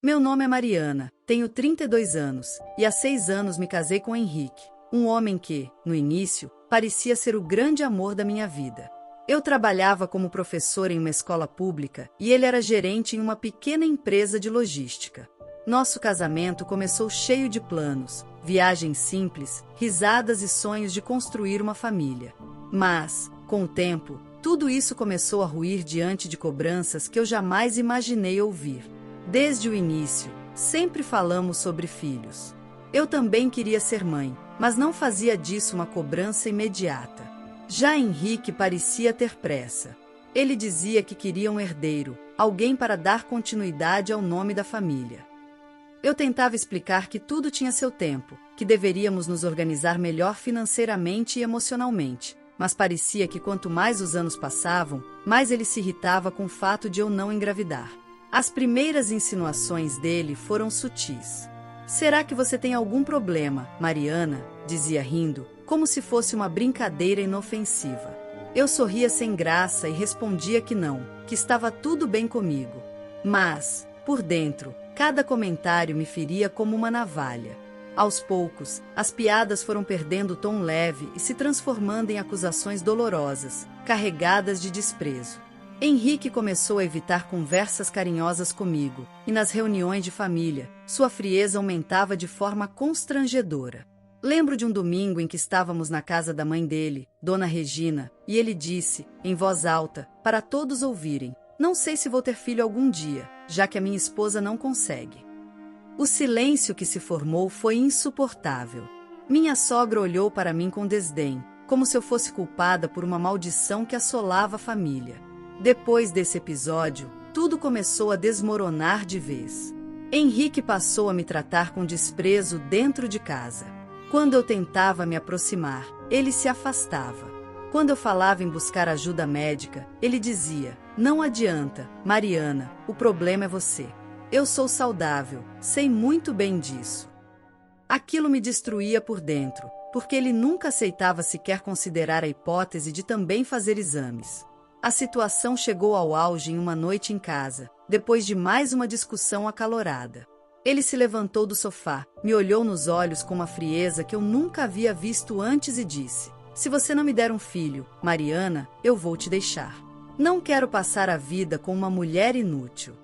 Meu nome é Mariana, tenho 32 anos, e há 6 anos me casei com Henrique, um homem que, no início, parecia ser o grande amor da minha vida. Eu trabalhava como professor em uma escola pública e ele era gerente em uma pequena empresa de logística. Nosso casamento começou cheio de planos, viagens simples, risadas e sonhos de construir uma família. Mas, com o tempo, tudo isso começou a ruir diante de cobranças que eu jamais imaginei ouvir. Desde o início, sempre falamos sobre filhos. Eu também queria ser mãe, mas não fazia disso uma cobrança imediata. Já Henrique parecia ter pressa. Ele dizia que queria um herdeiro, alguém para dar continuidade ao nome da família. Eu tentava explicar que tudo tinha seu tempo, que deveríamos nos organizar melhor financeiramente e emocionalmente, mas parecia que quanto mais os anos passavam, mais ele se irritava com o fato de eu não engravidar. As primeiras insinuações dele foram sutis. "Será que você tem algum problema, Mariana?", dizia rindo, como se fosse uma brincadeira inofensiva. Eu sorria sem graça e respondia que não, que estava tudo bem comigo. Mas, por dentro, cada comentário me feria como uma navalha. Aos poucos, as piadas foram perdendo o tom leve e se transformando em acusações dolorosas, carregadas de desprezo. Henrique começou a evitar conversas carinhosas comigo, e nas reuniões de família, sua frieza aumentava de forma constrangedora. Lembro de um domingo em que estávamos na casa da mãe dele, Dona Regina, e ele disse, em voz alta, para todos ouvirem: "Não sei se vou ter filho algum dia, já que a minha esposa não consegue." O silêncio que se formou foi insuportável. Minha sogra olhou para mim com desdém, como se eu fosse culpada por uma maldição que assolava a família. Depois desse episódio, tudo começou a desmoronar de vez. Henrique passou a me tratar com desprezo dentro de casa. Quando eu tentava me aproximar, ele se afastava. Quando eu falava em buscar ajuda médica, ele dizia: "Não adianta, Mariana, o problema é você. Eu sou saudável, sei muito bem disso." Aquilo me destruía por dentro, porque ele nunca aceitava sequer considerar a hipótese de também fazer exames. A situação chegou ao auge em uma noite em casa, depois de mais uma discussão acalorada. Ele se levantou do sofá, me olhou nos olhos com uma frieza que eu nunca havia visto antes e disse: "Se você não me der um filho, Mariana, eu vou te deixar. Não quero passar a vida com uma mulher inútil."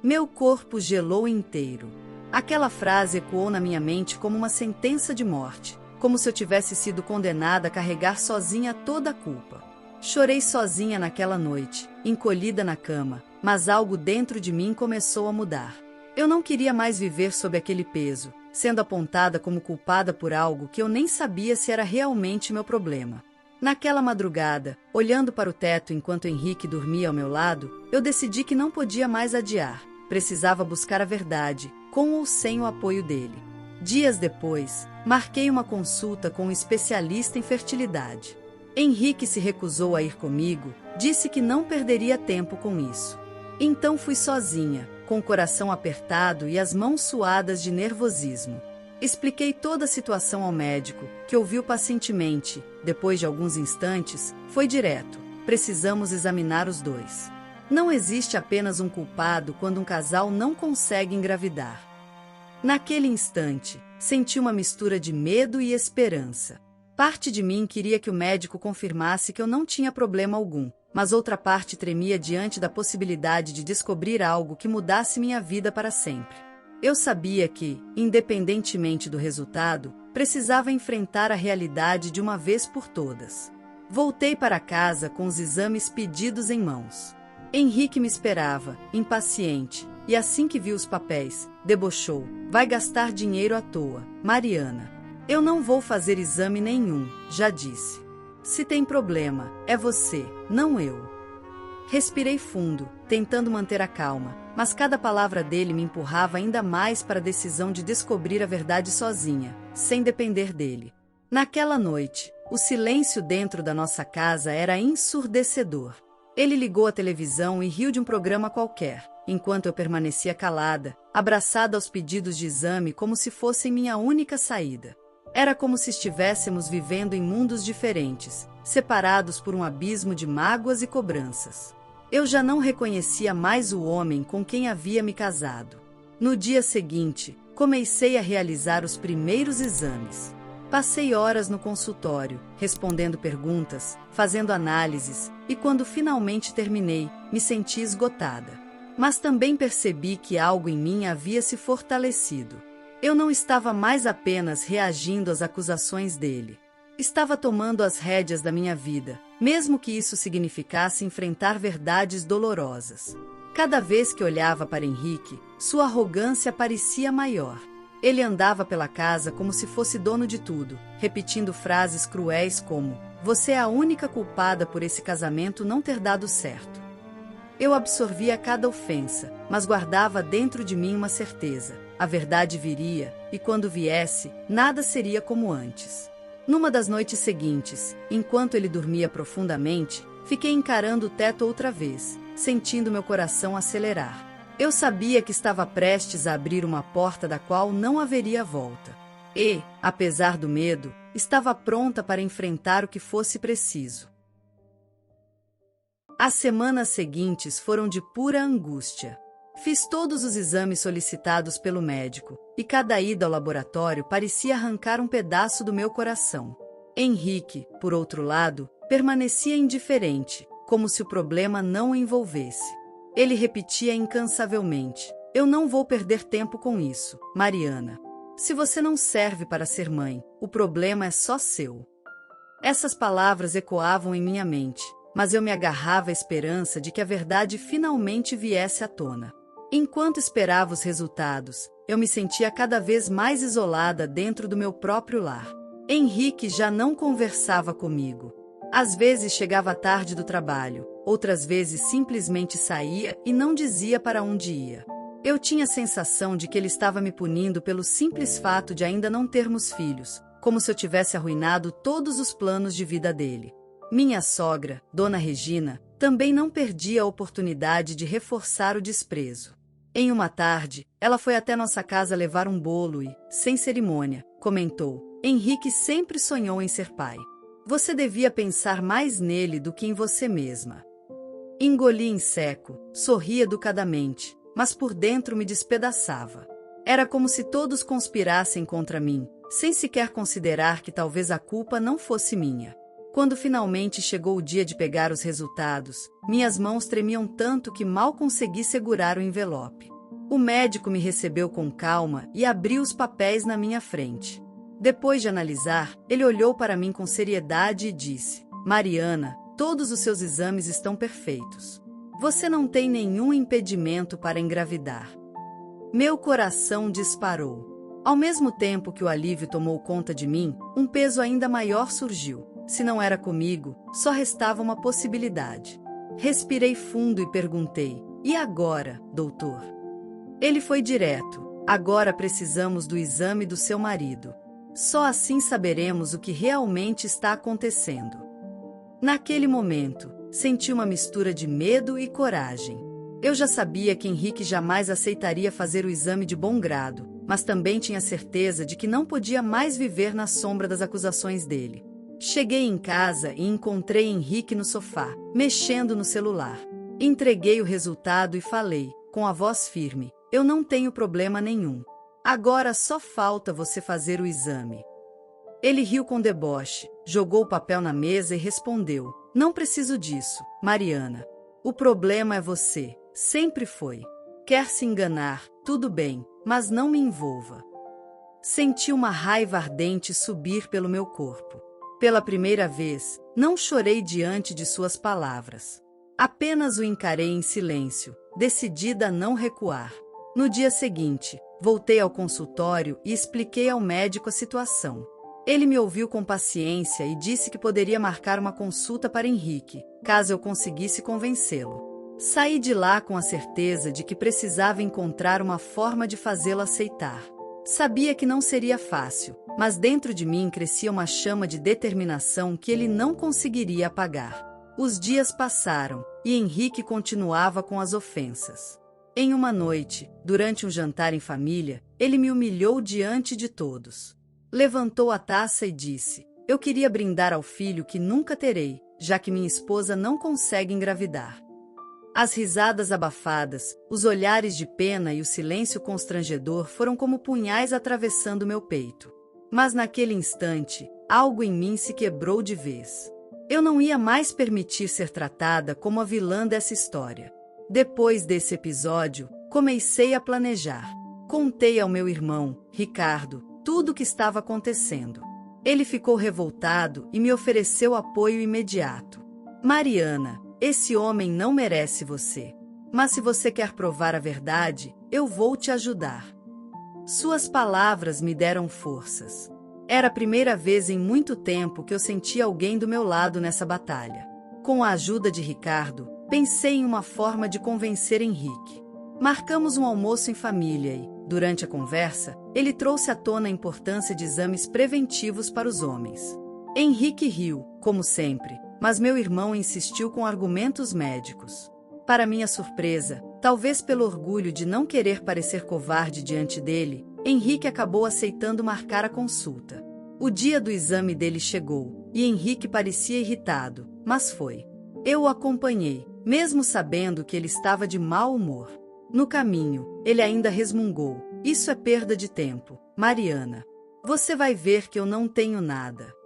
Meu corpo gelou inteiro. Aquela frase ecoou na minha mente como uma sentença de morte, como se eu tivesse sido condenada a carregar sozinha toda a culpa. Chorei sozinha naquela noite, encolhida na cama, mas algo dentro de mim começou a mudar. Eu não queria mais viver sob aquele peso, sendo apontada como culpada por algo que eu nem sabia se era realmente meu problema. Naquela madrugada, olhando para o teto enquanto Henrique dormia ao meu lado, eu decidi que não podia mais adiar. Precisava buscar a verdade, com ou sem o apoio dele. Dias depois, marquei uma consulta com um especialista em fertilidade. Henrique se recusou a ir comigo, disse que não perderia tempo com isso. Então fui sozinha, com o coração apertado e as mãos suadas de nervosismo. Expliquei toda a situação ao médico, que ouviu pacientemente. Depois de alguns instantes, foi direto: "Precisamos examinar os dois. Não existe apenas um culpado quando um casal não consegue engravidar." Naquele instante, senti uma mistura de medo e esperança. Parte de mim queria que o médico confirmasse que eu não tinha problema algum, mas outra parte tremia diante da possibilidade de descobrir algo que mudasse minha vida para sempre. Eu sabia que, independentemente do resultado, precisava enfrentar a realidade de uma vez por todas. Voltei para casa com os exames pedidos em mãos. Henrique me esperava, impaciente, e assim que viu os papéis, debochou: "Vai gastar dinheiro à toa, Mariana. Eu não vou fazer exame nenhum", já disse. "Se tem problema, é você, não eu." Respirei fundo, tentando manter a calma, mas cada palavra dele me empurrava ainda mais para a decisão de descobrir a verdade sozinha, sem depender dele. Naquela noite, o silêncio dentro da nossa casa era ensurdecedor. Ele ligou a televisão e riu de um programa qualquer, enquanto eu permanecia calada, abraçada aos pedidos de exame como se fossem minha única saída. Era como se estivéssemos vivendo em mundos diferentes, separados por um abismo de mágoas e cobranças. Eu já não reconhecia mais o homem com quem havia me casado. No dia seguinte, comecei a realizar os primeiros exames. Passei horas no consultório, respondendo perguntas, fazendo análises, e quando finalmente terminei, me senti esgotada. Mas também percebi que algo em mim havia se fortalecido. Eu não estava mais apenas reagindo às acusações dele. Estava tomando as rédeas da minha vida, mesmo que isso significasse enfrentar verdades dolorosas. Cada vez que olhava para Henrique, sua arrogância parecia maior. Ele andava pela casa como se fosse dono de tudo, repetindo frases cruéis como: "Você é a única culpada por esse casamento não ter dado certo." Eu absorvia cada ofensa, mas guardava dentro de mim uma certeza: a verdade viria, e quando viesse, nada seria como antes. Numa das noites seguintes, enquanto ele dormia profundamente, fiquei encarando o teto outra vez, sentindo meu coração acelerar. Eu sabia que estava prestes a abrir uma porta da qual não haveria volta. E, apesar do medo, estava pronta para enfrentar o que fosse preciso. As semanas seguintes foram de pura angústia. Fiz todos os exames solicitados pelo médico, e cada ida ao laboratório parecia arrancar um pedaço do meu coração. Henrique, por outro lado, permanecia indiferente, como se o problema não o envolvesse. Ele repetia incansavelmente: "Eu não vou perder tempo com isso, Mariana. Se você não serve para ser mãe, o problema é só seu." Essas palavras ecoavam em minha mente, mas eu me agarrava à esperança de que a verdade finalmente viesse à tona. Enquanto esperava os resultados, eu me sentia cada vez mais isolada dentro do meu próprio lar. Henrique já não conversava comigo. Às vezes chegava tarde do trabalho, outras vezes simplesmente saía e não dizia para onde ia. Eu tinha a sensação de que ele estava me punindo pelo simples fato de ainda não termos filhos, como se eu tivesse arruinado todos os planos de vida dele. Minha sogra, Dona Regina, também não perdia a oportunidade de reforçar o desprezo. Em uma tarde, ela foi até nossa casa levar um bolo e, sem cerimônia, comentou: "Henrique sempre sonhou em ser pai. Você devia pensar mais nele do que em você mesma." Engoli em seco, sorri educadamente, mas por dentro me despedaçava. Era como se todos conspirassem contra mim, sem sequer considerar que talvez a culpa não fosse minha. Quando finalmente chegou o dia de pegar os resultados, minhas mãos tremiam tanto que mal consegui segurar o envelope. O médico me recebeu com calma e abriu os papéis na minha frente. Depois de analisar, ele olhou para mim com seriedade e disse: "Mariana, todos os seus exames estão perfeitos. Você não tem nenhum impedimento para engravidar." Meu coração disparou. Ao mesmo tempo que o alívio tomou conta de mim, um peso ainda maior surgiu. Se não era comigo, só restava uma possibilidade. Respirei fundo e perguntei: "E agora, doutor?" Ele foi direto: "Agora precisamos do exame do seu marido. Só assim saberemos o que realmente está acontecendo." Naquele momento, senti uma mistura de medo e coragem. Eu já sabia que Henrique jamais aceitaria fazer o exame de bom grado, mas também tinha certeza de que não podia mais viver na sombra das acusações dele. Cheguei em casa e encontrei Henrique no sofá, mexendo no celular. Entreguei o resultado e falei, com a voz firme: "Eu não tenho problema nenhum. Agora só falta você fazer o exame." Ele riu com deboche, jogou o papel na mesa e respondeu: "Não preciso disso, Mariana. O problema é você, sempre foi. Quer se enganar, tudo bem, mas não me envolva." Senti uma raiva ardente subir pelo meu corpo. Pela primeira vez, não chorei diante de suas palavras. Apenas o encarei em silêncio, decidida a não recuar. No dia seguinte, voltei ao consultório e expliquei ao médico a situação. Ele me ouviu com paciência e disse que poderia marcar uma consulta para Henrique, caso eu conseguisse convencê-lo. Saí de lá com a certeza de que precisava encontrar uma forma de fazê-lo aceitar. Sabia que não seria fácil, mas dentro de mim crescia uma chama de determinação que ele não conseguiria apagar. Os dias passaram, e Henrique continuava com as ofensas. Em uma noite, durante um jantar em família, ele me humilhou diante de todos. Levantou a taça e disse: "Eu queria brindar ao filho que nunca terei, já que minha esposa não consegue engravidar." As risadas abafadas, os olhares de pena e o silêncio constrangedor foram como punhais atravessando meu peito. Mas naquele instante, algo em mim se quebrou de vez. Eu não ia mais permitir ser tratada como a vilã dessa história. Depois desse episódio, comecei a planejar. Contei ao meu irmão, Ricardo, tudo o que estava acontecendo. Ele ficou revoltado e me ofereceu apoio imediato. Mariana, esse homem não merece você. Mas se você quer provar a verdade, eu vou te ajudar. Suas palavras me deram forças. Era a primeira vez em muito tempo que eu sentia alguém do meu lado nessa batalha. Com a ajuda de Ricardo, pensei em uma forma de convencer Henrique. Marcamos um almoço em família e, durante a conversa, ele trouxe à tona a importância de exames preventivos para os homens. Henrique riu, como sempre, mas meu irmão insistiu com argumentos médicos. Para minha surpresa, talvez pelo orgulho de não querer parecer covarde diante dele, Henrique acabou aceitando marcar a consulta. O dia do exame dele chegou, e Henrique parecia irritado, mas foi. Eu o acompanhei, mesmo sabendo que ele estava de mau humor. No caminho, ele ainda resmungou: "Isso é perda de tempo, Mariana. Você vai ver que eu não tenho nada."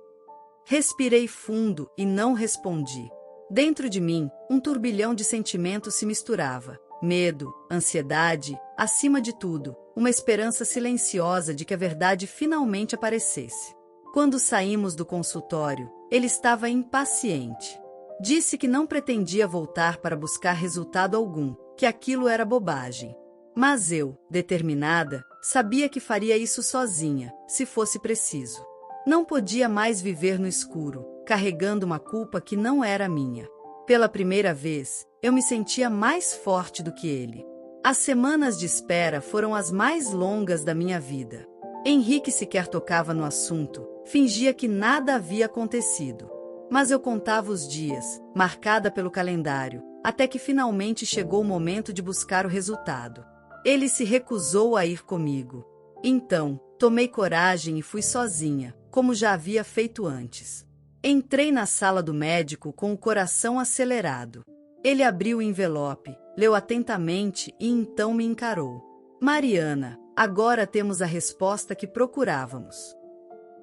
Respirei fundo e não respondi. Dentro de mim, um turbilhão de sentimentos se misturava. Medo, ansiedade, acima de tudo, uma esperança silenciosa de que a verdade finalmente aparecesse. Quando saímos do consultório, ele estava impaciente. Disse que não pretendia voltar para buscar resultado algum, que aquilo era bobagem. Mas eu, determinada, sabia que faria isso sozinha, se fosse preciso. Não podia mais viver no escuro, carregando uma culpa que não era minha. Pela primeira vez, eu me sentia mais forte do que ele. As semanas de espera foram as mais longas da minha vida. Henrique sequer tocava no assunto, fingia que nada havia acontecido. Mas eu contava os dias, marcada pelo calendário, até que finalmente chegou o momento de buscar o resultado. Ele se recusou a ir comigo. Então, tomei coragem e fui sozinha, como já havia feito antes. Entrei na sala do médico com o coração acelerado. Ele abriu o envelope, leu atentamente e então me encarou. "Mariana, agora temos a resposta que procurávamos."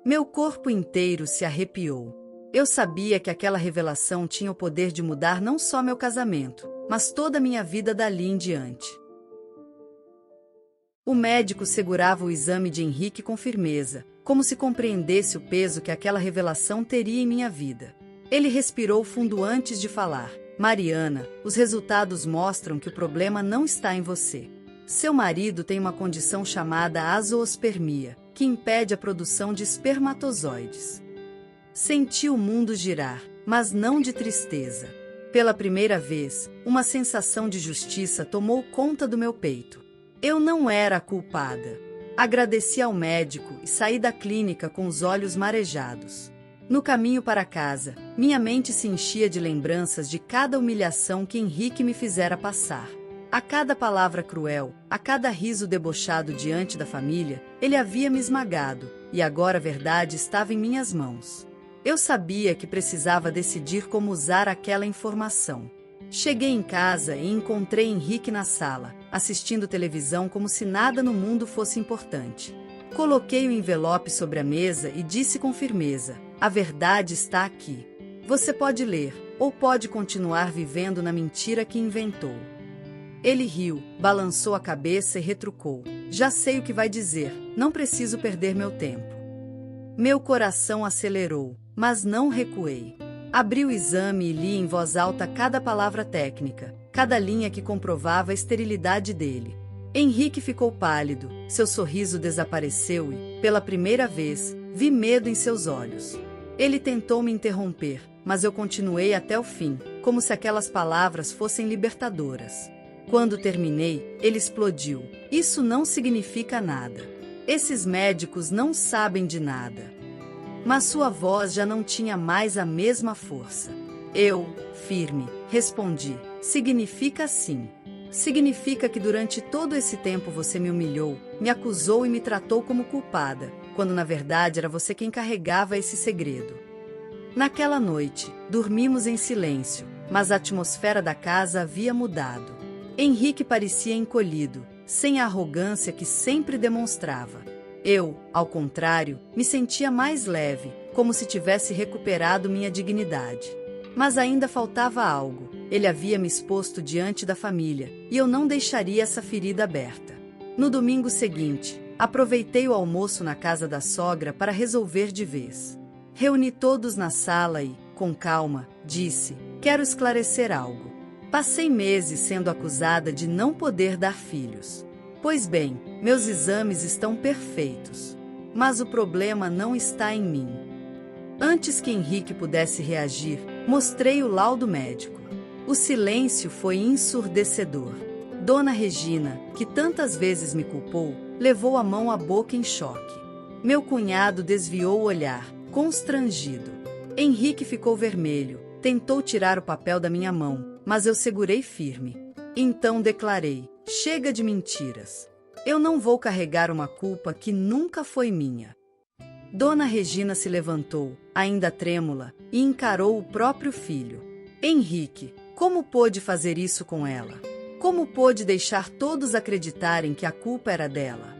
Meu corpo inteiro se arrepiou. Eu sabia que aquela revelação tinha o poder de mudar não só meu casamento, mas toda a minha vida dali em diante. O médico segurava o exame de Henrique com firmeza, como se compreendesse o peso que aquela revelação teria em minha vida. Ele respirou fundo antes de falar. "Mariana, os resultados mostram que o problema não está em você. Seu marido tem uma condição chamada azoospermia, que impede a produção de espermatozoides." Senti o mundo girar, mas não de tristeza. Pela primeira vez, uma sensação de justiça tomou conta do meu peito. Eu não era a culpada. Agradeci ao médico e saí da clínica com os olhos marejados. No caminho para casa, minha mente se enchia de lembranças de cada humilhação que Henrique me fizera passar. A cada palavra cruel, a cada riso debochado diante da família, ele havia me esmagado, e agora a verdade estava em minhas mãos. Eu sabia que precisava decidir como usar aquela informação. Cheguei em casa e encontrei Henrique na sala, assistindo televisão como se nada no mundo fosse importante. Coloquei o envelope sobre a mesa e disse com firmeza: "A verdade está aqui. Você pode ler, ou pode continuar vivendo na mentira que inventou." Ele riu, balançou a cabeça e retrucou: "Já sei o que vai dizer, não preciso perder meu tempo." Meu coração acelerou, mas não recuei. Abri o exame e li em voz alta cada palavra técnica, cada linha que comprovava a esterilidade dele. Henrique ficou pálido, seu sorriso desapareceu e, pela primeira vez, vi medo em seus olhos. Ele tentou me interromper, mas eu continuei até o fim, como se aquelas palavras fossem libertadoras. Quando terminei, ele explodiu: "Isso não significa nada. Esses médicos não sabem de nada." Mas sua voz já não tinha mais a mesma força. Eu, firme, respondi: "Significa sim. Significa que durante todo esse tempo você me humilhou, me acusou e me tratou como culpada, quando na verdade era você quem carregava esse segredo." Naquela noite, dormimos em silêncio, mas a atmosfera da casa havia mudado. Henrique parecia encolhido, sem a arrogância que sempre demonstrava. Eu, ao contrário, me sentia mais leve, como se tivesse recuperado minha dignidade. Mas ainda faltava algo. Ele havia me exposto diante da família, e eu não deixaria essa ferida aberta. No domingo seguinte, aproveitei o almoço na casa da sogra para resolver de vez. Reuni todos na sala e, com calma, disse: quero esclarecer algo. Passei meses sendo acusada de não poder dar filhos. Pois bem, meus exames estão perfeitos. Mas o problema não está em mim. Antes que Henrique pudesse reagir, mostrei o laudo médico. O silêncio foi ensurdecedor. Dona Regina, que tantas vezes me culpou, levou a mão à boca em choque. Meu cunhado desviou o olhar, constrangido. Henrique ficou vermelho, tentou tirar o papel da minha mão, mas eu segurei firme. Então declarei: chega de mentiras. Eu não vou carregar uma culpa que nunca foi minha. Dona Regina se levantou, ainda trêmula, e encarou o próprio filho. Henrique, como pôde fazer isso com ela? Como pôde deixar todos acreditarem que a culpa era dela?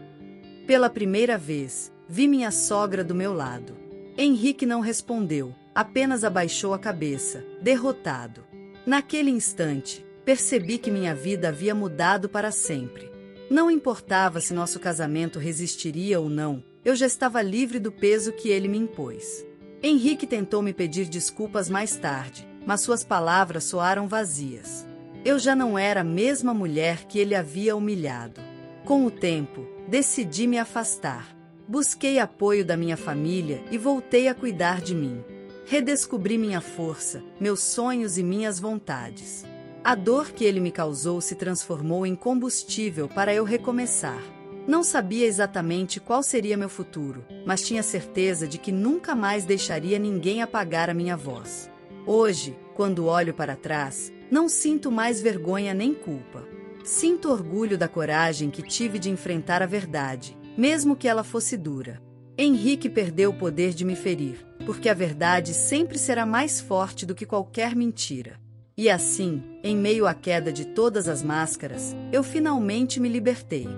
Pela primeira vez, vi minha sogra do meu lado. Henrique não respondeu, apenas abaixou a cabeça, derrotado. Naquele instante, percebi que minha vida havia mudado para sempre. Não importava se nosso casamento resistiria ou não, eu já estava livre do peso que ele me impôs. Henrique tentou me pedir desculpas mais tarde, mas suas palavras soaram vazias. Eu já não era a mesma mulher que ele havia humilhado. Com o tempo, decidi me afastar. Busquei apoio da minha família e voltei a cuidar de mim. Redescobri minha força, meus sonhos e minhas vontades. A dor que ele me causou se transformou em combustível para eu recomeçar. Não sabia exatamente qual seria meu futuro, mas tinha certeza de que nunca mais deixaria ninguém apagar a minha voz. Hoje, quando olho para trás, não sinto mais vergonha nem culpa. Sinto orgulho da coragem que tive de enfrentar a verdade, mesmo que ela fosse dura. Henrique perdeu o poder de me ferir, porque a verdade sempre será mais forte do que qualquer mentira. E assim, em meio à queda de todas as máscaras, eu finalmente me libertei.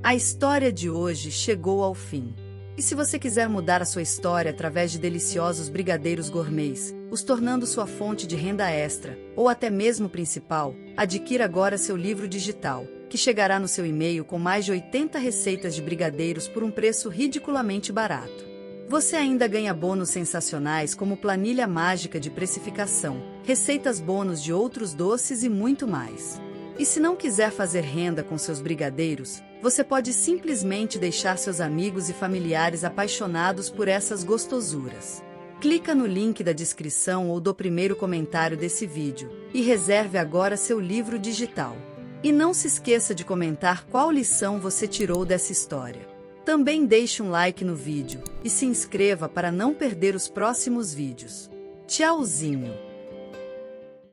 A história de hoje chegou ao fim. E se você quiser mudar a sua história através de deliciosos brigadeiros gourmets, os tornando sua fonte de renda extra, ou até mesmo principal, adquira agora seu livro digital, que chegará no seu e-mail com mais de 80 receitas de brigadeiros por um preço ridiculamente barato. Você ainda ganha bônus sensacionais como planilha mágica de precificação, receitas bônus de outros doces e muito mais. E se não quiser fazer renda com seus brigadeiros, você pode simplesmente deixar seus amigos e familiares apaixonados por essas gostosuras. Clica no link da descrição ou do primeiro comentário desse vídeo e reserve agora seu livro digital. E não se esqueça de comentar qual lição você tirou dessa história. Também deixe um like no vídeo e se inscreva para não perder os próximos vídeos. Tchauzinho!